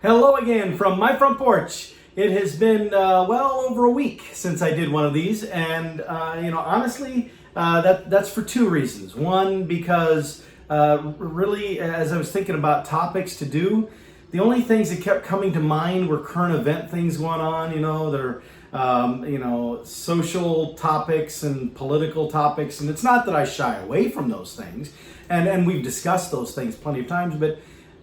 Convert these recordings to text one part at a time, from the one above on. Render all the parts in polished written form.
Hello again from my front porch. It has been well over a week since I did one of these, and honestly, that's for two reasons. One, because really, as I was thinking about topics to do, the only things that kept coming to mind were current event things going on. That are social topics and political topics, and it's not that I shy away from those things, and we've discussed those things plenty of times, but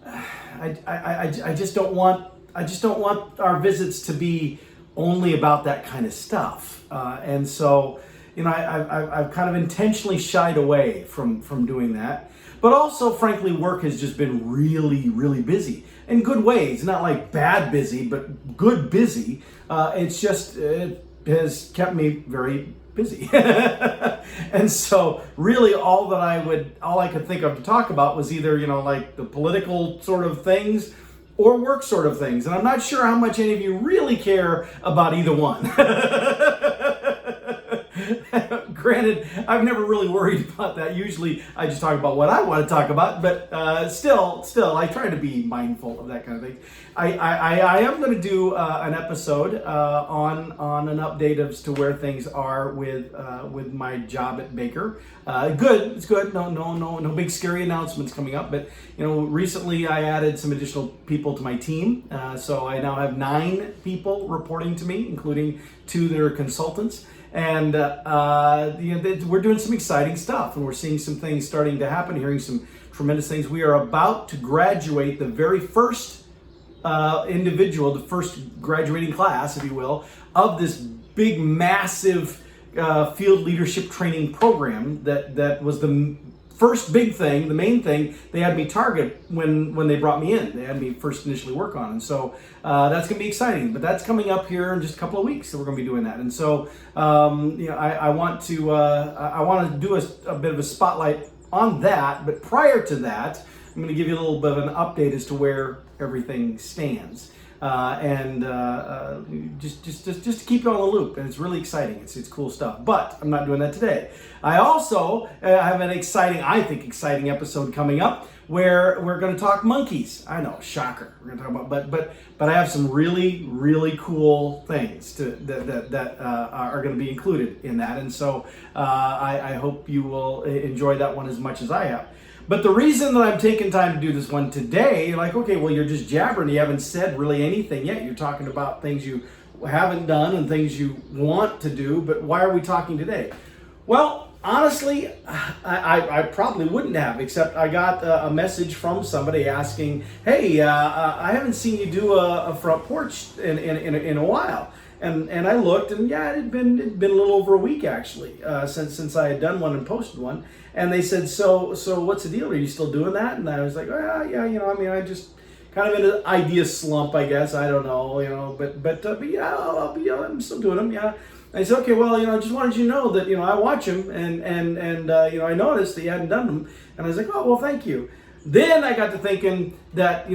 I just don't want our visits to be only about that kind of stuff, and so I've kind of intentionally shied away from doing that. But also, frankly, work has just been really busy in good ways, not like bad busy, but good busy. It has kept me very busy. And so really all I could think of to talk about was either, like the political sort of things or work sort of things. And I'm not sure how much any of you really care about either one. Granted, I've never really worried about that. Usually I just talk about what I want to talk about, but still, I try to be mindful of that kind of thing. I am going to do an episode on an update as to where things are with my job at Baker. It's good. No big scary announcements coming up. But recently I added some additional people to my team, so I now have 9 people reporting to me, including 2 that are consultants. And we're doing some exciting stuff, and we're seeing some things starting to happen, hearing some tremendous things. We are about to graduate the very first individual, the first graduating class, if you will, of this big, massive field leadership training program that was the first big thing, the main thing they had me target when they brought me in. They had me first initially work on. And so that's going to be exciting. But that's coming up here in just a couple of weeks. So we're going to be doing that. And so I want to do a bit of a spotlight on that. But prior to that, I'm going to give you a little bit of an update as to where everything stands. Just to keep you on the loop, and it's really exciting. It's cool stuff. But I'm not doing that today. I also have an exciting episode coming up where we're going to talk monkeys. I know, shocker. We're going to talk about, but I have some really cool things that are going to be included in that, and so I hope you will enjoy that one as much as I have. But the reason that I'm taking time to do this one today, you're like, okay, well, you're just jabbering. You haven't said really anything yet. You're talking about things you haven't done and things you want to do, but why are we talking today? Well, honestly, I probably wouldn't have, except I got a message from somebody asking, hey, I haven't seen you do a front porch in a while. And I looked, and yeah, it'd been a little over a week actually since I had done one and posted one. And they said, so what's the deal? Are you still doing that? And I was like, yeah, I just kind of in an idea slump, I guess. I don't know, but yeah, I'm still doing them. Yeah. And I said, okay, well, I just wanted you to know that I watch them, and I noticed that you hadn't done them, and I was like, oh, well, thank you. Then I got to thinking that,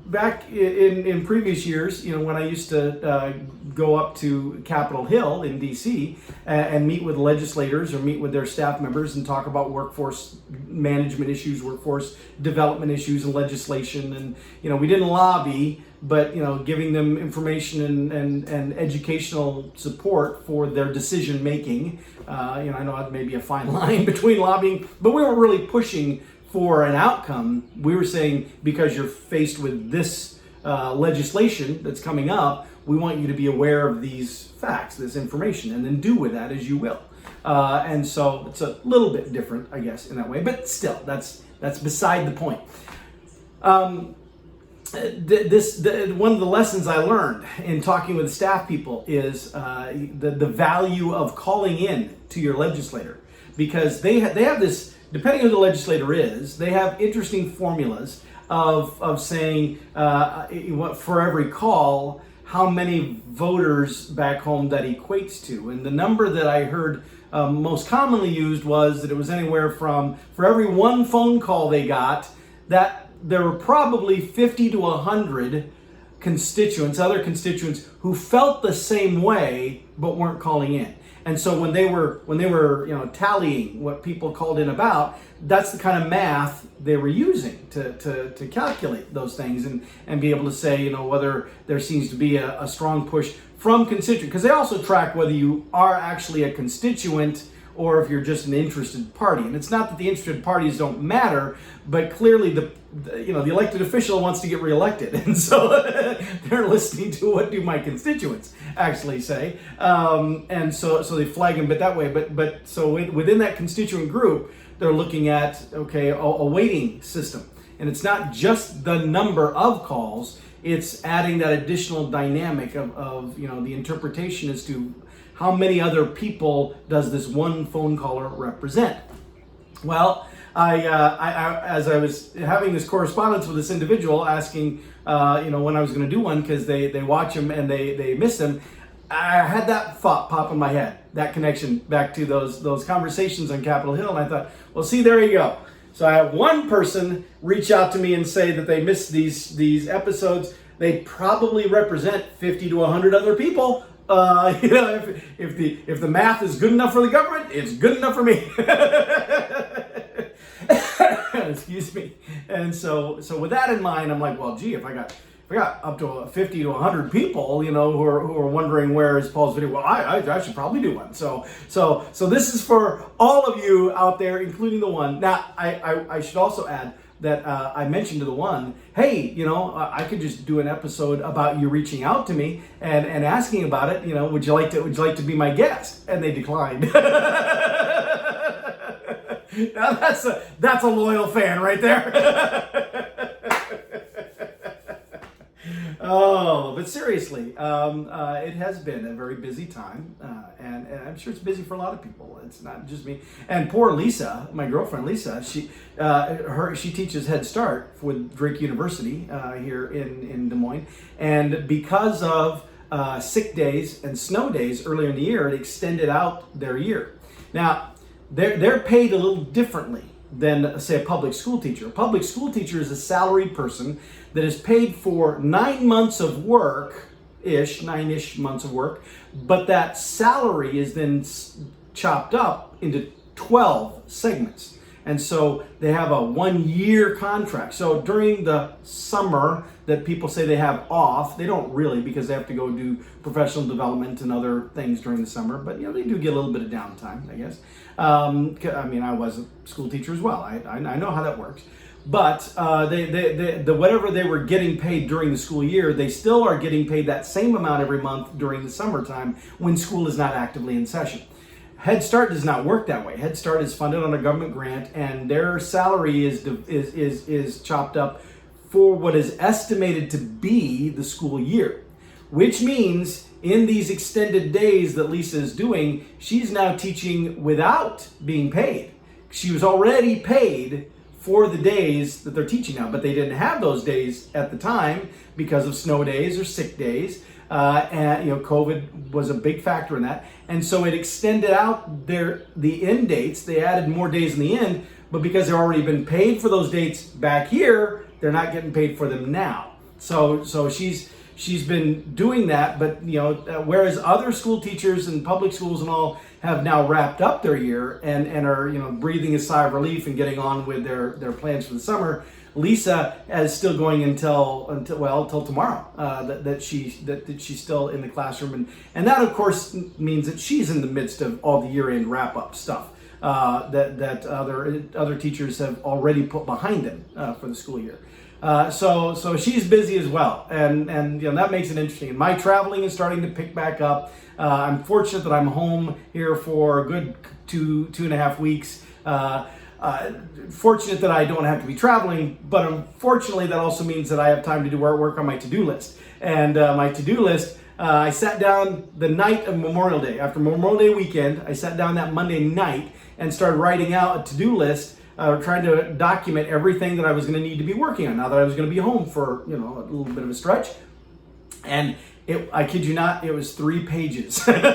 back in previous years, when I used to go up to Capitol Hill in D.C. And meet with legislators or meet with their staff members and talk about workforce management issues, workforce development issues and legislation. And, we didn't lobby, but, giving them information and educational support for their decision making. I know that may be a fine line between lobbying, but we weren't really pushing for an outcome. We were saying, because you're faced with this legislation that's coming up, we want you to be aware of these facts, this information, and then do with that as you will. And so it's a little bit different, I guess, in that way, but still, that's beside the point. One of the lessons I learned in talking with staff people is the value of calling in to your legislator, because they have this. Depending on who the legislator is, they have interesting formulas of saying for every call, how many voters back home that equates to. And the number that I heard most commonly used was that it was anywhere from, for every one phone call they got, that there were probably 50 to 100 other constituents who felt the same way but weren't calling in. And so when they were tallying what people called in about, that's the kind of math they were using to calculate those things and be able to say, whether there seems to be a strong push from constituent, because they also track whether you are actually a constituent or if you're just an interested party. And it's not that the interested parties don't matter, but clearly the elected official wants to get reelected. And so they're listening to what do my constituents actually say. And so they flag them that way. But so within that constituent group, they're looking at, a weighting system. And it's not just the number of calls, it's adding that additional dynamic of the interpretation as to how many other people does this one phone caller represent? Well, I as I was having this correspondence with this individual asking, when I was going to do one, because they watch them and they miss them, I had that thought pop in my head, that connection back to those conversations on Capitol Hill, and I thought, well, see, there you go. So I have one person reach out to me and say that they missed these episodes. They probably represent 50 to 100 other people. If the math is good enough for the government, it's good enough for me. Excuse me. And so with that in mind, I'm like, well, gee, if I got up to 50 to 100 people, who are wondering where is Paul's video, well, I should probably do one. So this is for all of you out there, including the one. Now, I should also add that I mentioned to the one, hey, I could just do an episode about you reaching out to me and asking about it. Would you like to be my guest? And they declined. Now that's a loyal fan right there. Oh, but seriously, it has been a very busy time, and I'm sure it's busy for a lot of people. It's not just me. And poor Lisa, my girlfriend Lisa, she teaches Head Start with Drake University here in Des Moines, and because of sick days and snow days earlier in the year, it extended out their year. Now, they're paid a little differently than, say, a public school teacher. A public school teacher is a salaried person that is paid for 9 months of work, 9-ish months of work, but that salary is then chopped up into 12 segments. And so they have a 1-year contract. So during the summer that people say they have off, they don't really, because they have to go do professional development and other things during the summer. But they do get a little bit of downtime, I guess. I was a school teacher as well. I know how that works. But the whatever they were getting paid during the school year, they still are getting paid that same amount every month during the summertime when school is not actively in session. Head Start does not work that way. Head Start is funded on a government grant, and their salary is chopped up for what is estimated to be the school year, which means in these extended days that Lisa is doing, she's now teaching without being paid. She was already paid for the days that they're teaching now, but they didn't have those days at the time because of snow days or sick days. And COVID was a big factor in that, and so it extended out the end dates. They added more days in the end, but because they've already been paid for those dates back here, they're not getting paid for them now. So she's been doing that, but whereas other school teachers and public schools and all have now wrapped up their year and are breathing a sigh of relief and getting on with their plans for the summer, Lisa is still going until tomorrow. That she's still in the classroom, and that of course means that she's in the midst of all the year-end wrap-up stuff that other teachers have already put behind them for the school year. So she's busy as well, and that makes it interesting. And my traveling is starting to pick back up. I'm fortunate that I'm home here for a good two and a half weeks. Fortunate that I don't have to be traveling, but unfortunately that also means that I have time to do work on my to-do list. And my to-do list, I sat down the night of Memorial Day. After Memorial Day weekend, I sat down that Monday night and started writing out a to-do list, trying to document everything that I was going to need to be working on now that I was going to be home for a little bit of a stretch. And I kid you not, it was 3 pages. And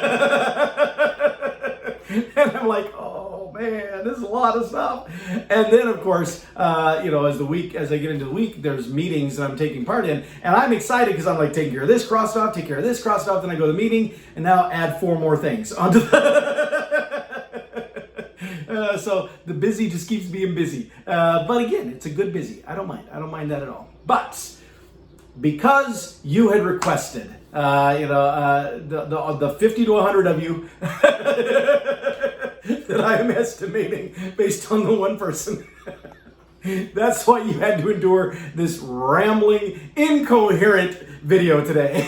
I'm like, oh man. This is a lot of stuff. And then, of course, as I get into the week, there's meetings that I'm taking part in, and I'm excited because I'm like taking care of this crossed off, take care of this crossed off, then I go to the meeting, and now add 4 more things onto so the busy just keeps being busy. But again, it's a good busy. I don't mind that at all. But because you had requested, the 50 to 100 of you that I am estimating based on the one person, that's why you had to endure this rambling, incoherent video today.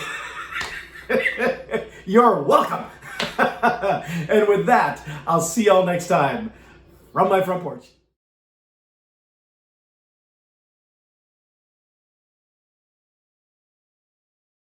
You're welcome. And with that, I'll see y'all next time from my front porch.